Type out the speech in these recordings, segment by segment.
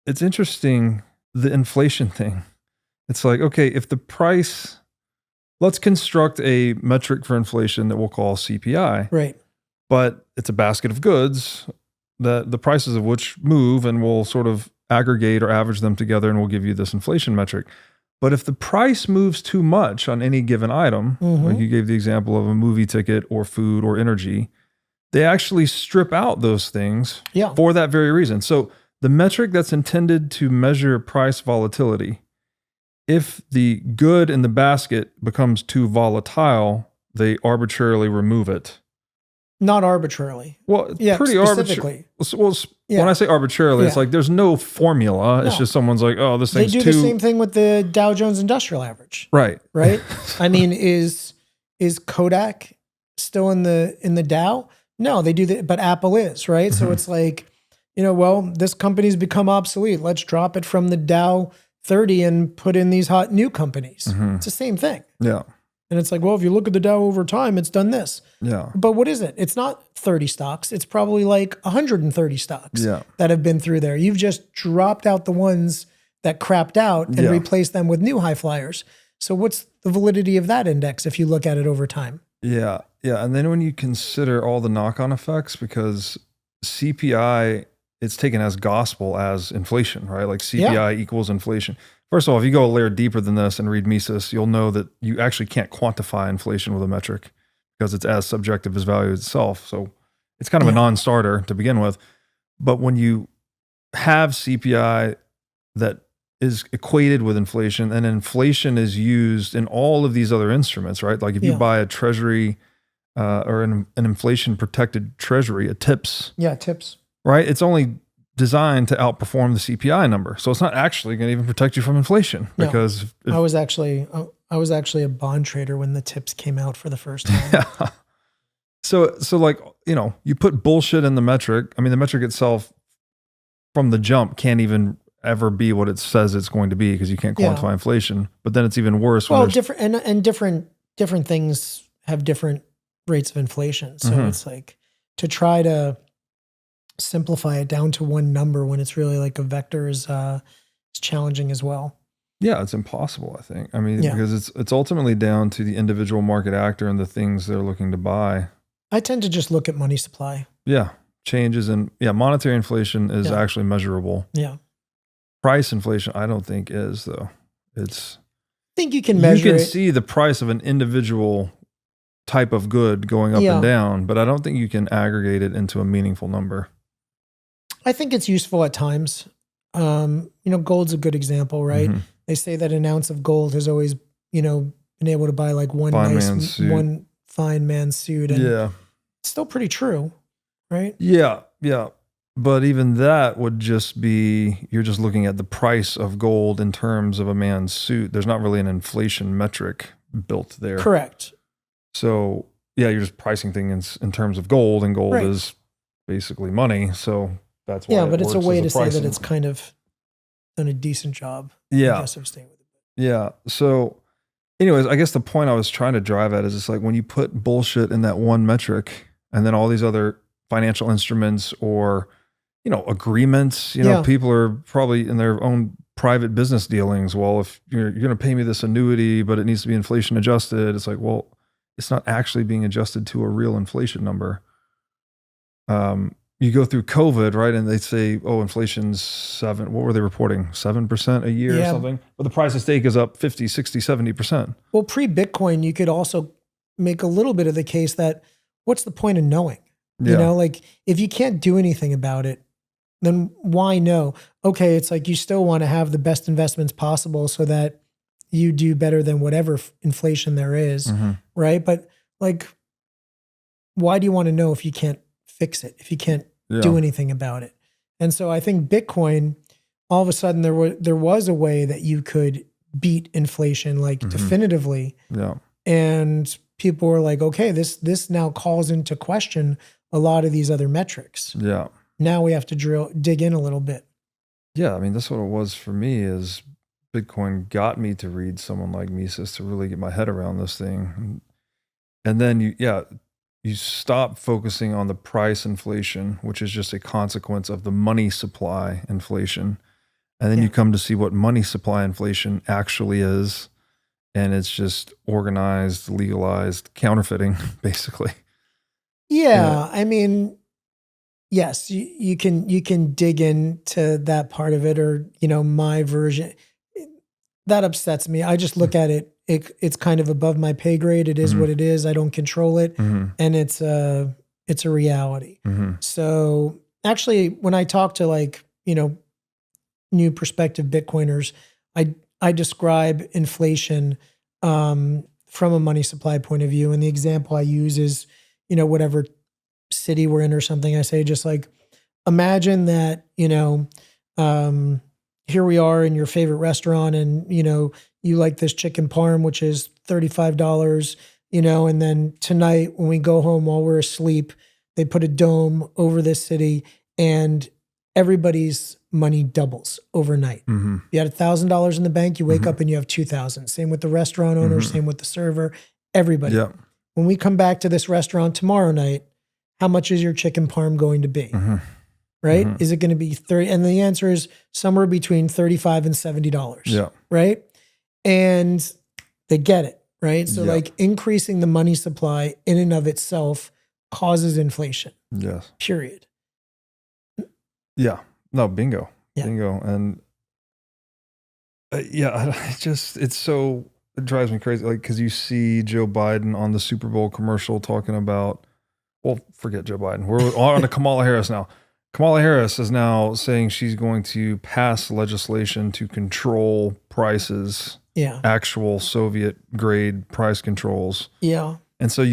it's interesting, the inflation thing. It's like, okay, if the price, let's construct a metric for inflation that we'll call CPI, Right. but it's a basket of goods that the prices of which move, and we'll sort of aggregate or average them together, and we'll give you this inflation metric. But if the price moves too much on any given item, like you gave the example of a movie ticket or food or energy, they actually strip out those things for that very reason. So the metric that's intended to measure price volatility, if the good in the basket becomes too volatile, they arbitrarily remove it. Not arbitrarily. Well, pretty arbitrary. Well, when I say arbitrarily, it's like there's no formula. It's just someone's like, oh, this thing's They do the same thing with the Dow Jones Industrial Average. Right. Right? I mean, is Kodak still in the Dow? No, they do that, but Apple is, right? So it's like, well, this company's become obsolete. Let's drop it from the Dow 30 and put in these hot new companies. It's the same thing. Yeah. And it's like, well, if you look at the Dow over time, it's done this. Yeah. But what is it? It's not 30 stocks. It's probably like 130 stocks that have been through there. You've just dropped out the ones that crapped out and replaced them with new high flyers. So what's the validity of that index if you look at it over time? Yeah. Yeah. And then when you consider all the knock-on effects, because CPI, it's taken as gospel as inflation, right? Like CPI equals inflation. First of all, if you go a layer deeper than this and read Mises, you'll know that you actually can't quantify inflation with a metric because it's as subjective as value itself. So it's kind of a non-starter to begin with. But when you have CPI that is equated with inflation, and inflation is used in all of these other instruments, right? Like if you buy a treasury or an inflation protected treasury, a TIPS. Yeah, TIPS. Right? It's only designed to outperform the CPI number. So it's not actually going to even protect you from inflation because I was actually a bond trader when the TIPS came out for the first time. Yeah. So like, you put bullshit in the metric. I mean, the metric itself from the jump can't even ever be what it says it's going to be because you can't quantify inflation. But then it's even worse. Well, different things have different rates of inflation. So it's like to try to simplify it down to one number when it's really like a vector is challenging as well. Yeah, it's impossible, I think. I mean, because it's ultimately down to the individual market actor and the things they're looking to buy. I tend to just look at money supply. Yeah, changes in monetary inflation is actually measurable. Yeah. Price inflation, I don't think is though. I think you can measure it. You can see the price of an individual type of good going up and down, but I don't think you can aggregate it into a meaningful number. I think it's useful at times. Gold's a good examit's right? They say that an ounce of gold has always, been able to buy like one fine man's suit. And it's still pretty true, right? Yeah, yeah. But even that would just be, you're just looking at the price of gold in terms of a man's suit. There's not really an inflation metric built there. Correct. So, you're just pricing things in terms of gold, and gold is basically money. So that's why but it's a way to say that it's kind of done a decent job. I guess of staying with it. Yeah. So anyways, I guess the point I was trying to drive at is it's like when you put bullshit in that one metric and then all these other financial instruments or, agreements, people are probably in their own private business dealings. Well, if you're going to pay me this annuity, but it needs to be inflation adjusted. It's like, well, it's not actually being adjusted to a real inflation number. You go through COVID, right? And they say, oh, inflation's 7%. What were they reporting? 7% a year or something? But the price of steak is up 50, 60, 70%. Well, pre-Bitcoin, you could also make a little bit of the case that what's the point of knowing? Like if you can't do anything about it, then why know? Okay, it's like you still want to have the best investments possible so that you do better than whatever inflation there is, right? But like, why do you want to know if you can't fix it, if you can't do anything about it? And so I think Bitcoin, all of a sudden there was a way that you could beat inflation like definitively. Yeah. And people were like, okay, this now calls into question a lot of these other metrics. Yeah. Now we have to dig in a little bit. Yeah. I mean, that's what it was for me is Bitcoin got me to read someone like Mises to really get my head around this thing. And then you stop focusing on the price inflation, which is just a consequence of the money supply inflation. And then you come to see what money supply inflation actually is. And it's just organized, legalized counterfeiting, basically. Yeah. I mean, yes, you can dig into that part of it, or, my version. That upsets me. I just look at it. It's kind of above my pay grade. It is what it is. I don't control it. And it's a reality. So actually, when I talk to new prospective Bitcoiners, I describe inflation from a money supply point of view. And the example I use is, whatever city we're in or something. I say, just like, imagine that, here we are in your favorite restaurant, and, you like this chicken parm, which is $35, and then tonight when we go home while we're asleep, they put a dome over this city and everybody's money doubles overnight. You had $1,000 in the bank, you wake up and you have 2,000. Same with the restaurant owner, same with the server, everybody. Yeah. When we come back to this restaurant tomorrow night, how much is your chicken parm going to be? Right? Is it going to be 30? And the answer is somewhere between $35 and $70. Yeah. Right? And they get it. Right? So like increasing the money supply in and of itself causes inflation. Yes. Period. Yeah. No, bingo. Yeah. Bingo. And it drives me crazy. Like, cause you see Joe Biden on the Super Bowl commercial talking about, well, forget Joe Biden. We're on to Kamala Harris now. Kamala Harris is now saying she's going to pass legislation to control prices. Yeah. Actual Soviet grade price controls. Yeah. And so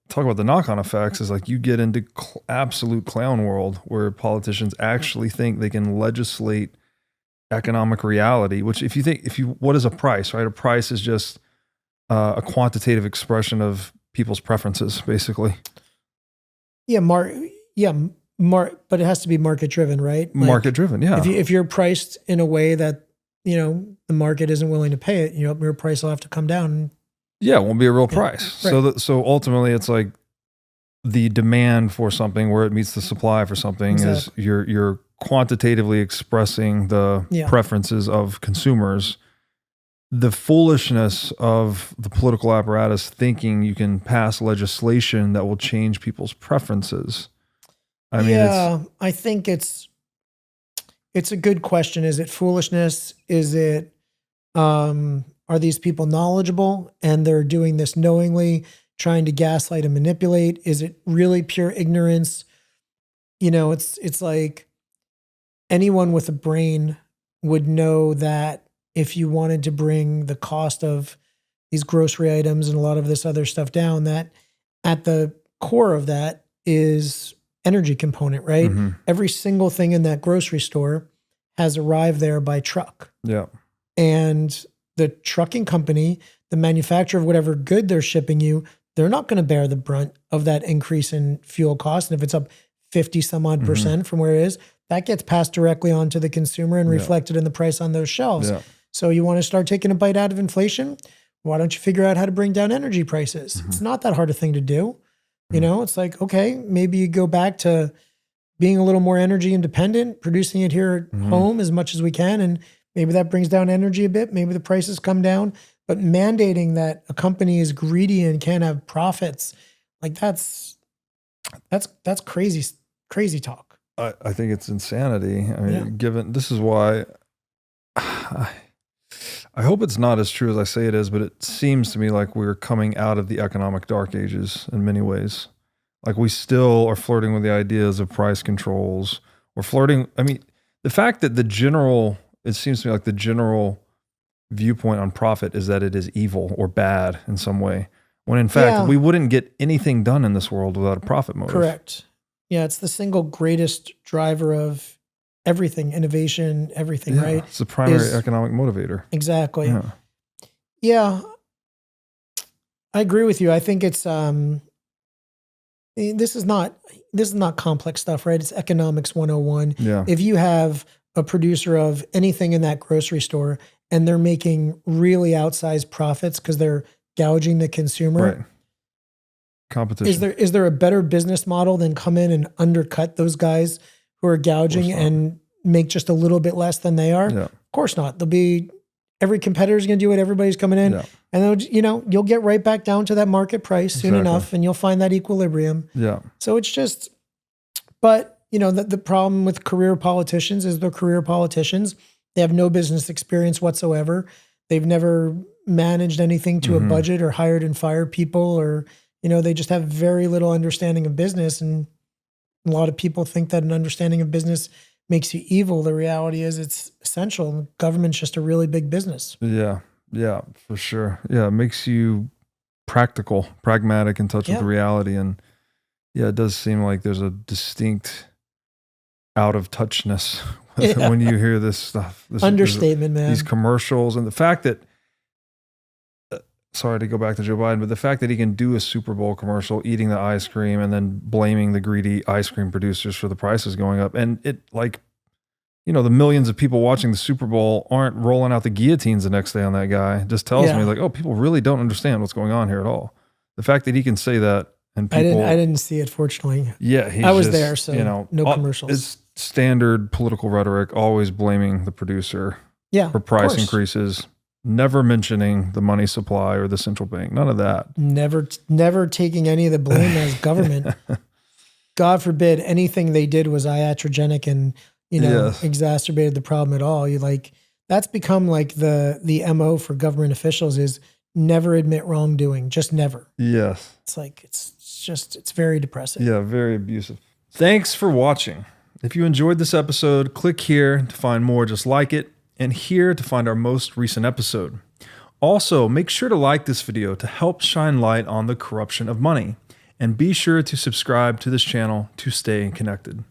talk about the knock-on effects, is like you get into absolute clown world where politicians actually think they can legislate economic reality, which what is a price, right? A price is just a quantitative expression of people's preferences, basically. Yeah. But it has to be market driven, right? Like, market driven. Yeah. If you're priced in a way that, the market isn't willing to pay it, your price will have to come down. Yeah, it won't be a real price. Right. So ultimately, it's like the demand for something where it meets the supply for something is you're quantitatively expressing the preferences of consumers. The foolishness of the political apparatus thinking you can pass legislation that will change people's preferences. I mean, I think it's a good question. Is it foolishness? Is it, are these people knowledgeable and they're doing this knowingly, trying to gaslight and manipulate? Is it really pure ignorance? It's like anyone with a brain would know that if you wanted to bring the cost of these grocery items and a lot of this other stuff down, that at the core of that is energy component, right? Every single thing in that grocery store has arrived there by truck. Yeah. And the trucking company, the manufacturer of whatever good they're shipping you, they're not going to bear the brunt of that increase in fuel costs. And if it's up 50 some odd percent from where it is, that gets passed directly on to the consumer and reflected in the price on those shelves. Yeah. So you want to start taking a bite out of inflation? Why don't you figure out how to bring down energy prices? It's not that hard a thing to do. It's like, okay, maybe you go back to being a little more energy independent, producing it here at home as much as we can. And maybe that brings down energy a bit. Maybe the prices come down, but mandating that a company is greedy and can't have profits, like that's crazy talk. I think it's insanity. I mean, given this is why I hope it's not as true as I say it is, but it seems to me like we're coming out of the economic dark ages in many ways. Like we still are flirting with the ideas of price controls. We're flirting. I mean, the fact that it seems to me like the general viewpoint on profit is that it is evil or bad in some way, when in fact we wouldn't get anything done in this world without a profit motive. Correct. Yeah, it's the single greatest driver of everything, innovation, everything, right? It's the primary economic motivator. Exactly. Yeah. I agree with you. I think it's this is not complex stuff, right? It's economics 101. Yeah. If you have a producer of anything in that grocery store and they're making really outsized profits because they're gouging the consumer. Right. Competition. Is there a better business model than come in and undercut those guys who are gouging and make just a little bit less than they are? Yeah. Of course not. Every competitor's going to do what everybody's coming in. Yeah. And then, you'll get right back down to that market price soon enough, and you'll find that equilibrium. Yeah. So it's just, but the problem with career politicians is they're career politicians. They have no business experience whatsoever. They've never managed anything to a budget or hired and fired people, or, they just have very little understanding of business. And a lot of people think that an understanding of business makes you evil. The reality is it's essential. Government's just a really big business. Yeah. Yeah, for sure. Yeah. It makes you practical, pragmatic, in touch with the reality. And yeah, it does seem like there's a distinct out of touchness when you hear this stuff. Understatement, man. These commercials, and the fact that, sorry to go back to Joe Biden, but the fact that he can do a Super Bowl commercial eating the ice cream and then blaming the greedy ice cream producers for the prices going up. And it, like, the millions of people watching the Super Bowl aren't rolling out the guillotines the next day on that guy. It just tells me, like, oh, people really don't understand what's going on here at all. The fact that he can say that, and people, I didn't see it, fortunately. Yeah, I was there, so no commercials. It's standard political rhetoric, always blaming the producer for price increases, never mentioning the money supply or the central bank. None of that. Never taking any of the blame as government. God forbid anything they did was iatrogenic and exacerbated the problem at all. That's become like the MO for government officials is never admit wrongdoing, just never. Yes. It's like, it's very depressing. Yeah, very abusive. Thanks for watching. If you enjoyed this episode, click here to find more just like it, and here to find our most recent episode. Also, make sure to like this video to help shine light on the corruption of money, and be sure to subscribe to this channel to stay connected.